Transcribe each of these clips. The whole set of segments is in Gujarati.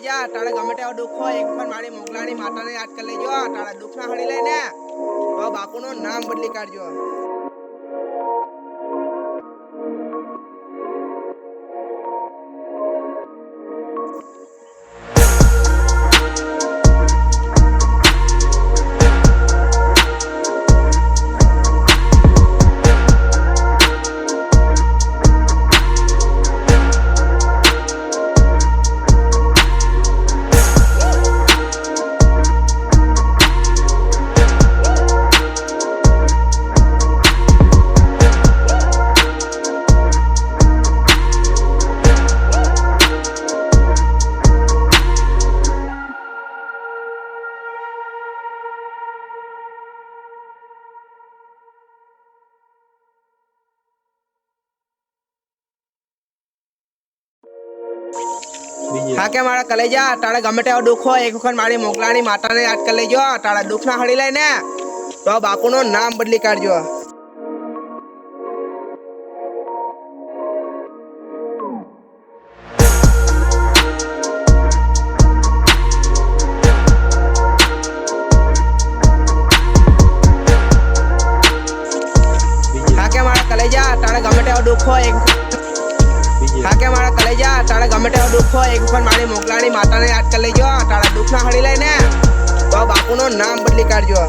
જા તારે ગમે તેવો દુઃખ હોય એક વખત મારી મોગલાની માતાને યાદ કરી લેજો તારા દુઃખ ના હળી લઈને તો બાપુનું નામ બદલી કાઢજો। હા કે મારા કલેજા તારે ગમે તેવો દુઃખ હોય એક વખત મારી મોગલાની માતાને યાદ કરી લેજો તારા દુઃખ ના હળી લઈને તો બાપુનું નામ બદલી કાઢજો। હા કે મારા કલેજા તારે ગમે તેવો દુઃખ હોય હા કે મારા કલેજા તારે ગમે તેવો દુઃખ હોય એક વખત મારી મોગલાની માતાને યાદ કરી લેજો તારા દુઃખ ના હળી લઈને તો બાપુનું નામ બદલી કાઢજો।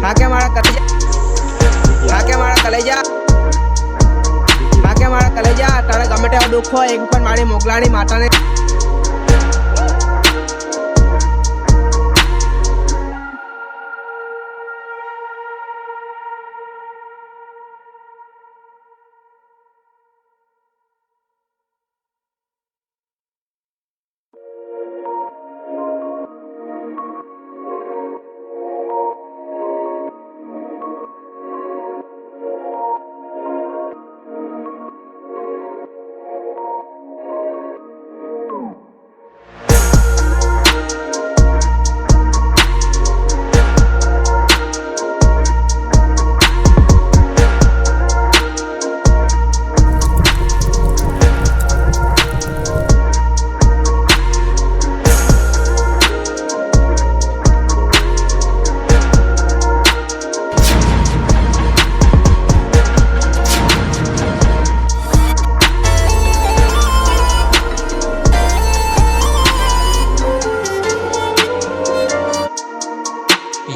હા કે મારા કલેજા હા કે મારા કલેજા તારે ગમે તેવો દુઃખ હોય એક વખત મારી મોગલાની માતાને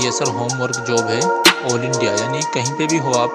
ESL होमवर्क जॉब है ऑल इंडिया, यानी कहीं पे भी हो आप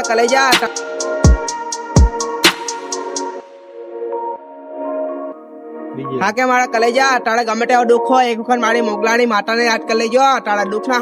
કલેજા હાકે મારા કલેજા તારે ગમે તેવો દુઃખ હોય એક વખત મારી મોગલાની માતાને યાદ કરી લેજો તારા દુઃખ ના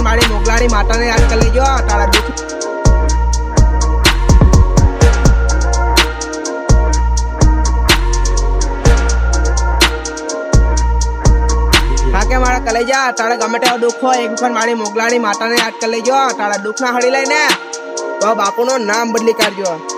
મારી મોગલાની માતાને યાદ કરી લેજો તારા દુઃખ હાકે મારા કલેજા તારે ગમે તેવો દુઃખ હોય એક વખત મારી મોગલાની માતાને યાદ કરી લેજો તારા દુઃખ ના હળી લઈને તો બાપુનું નામ બદલી કાઢજો.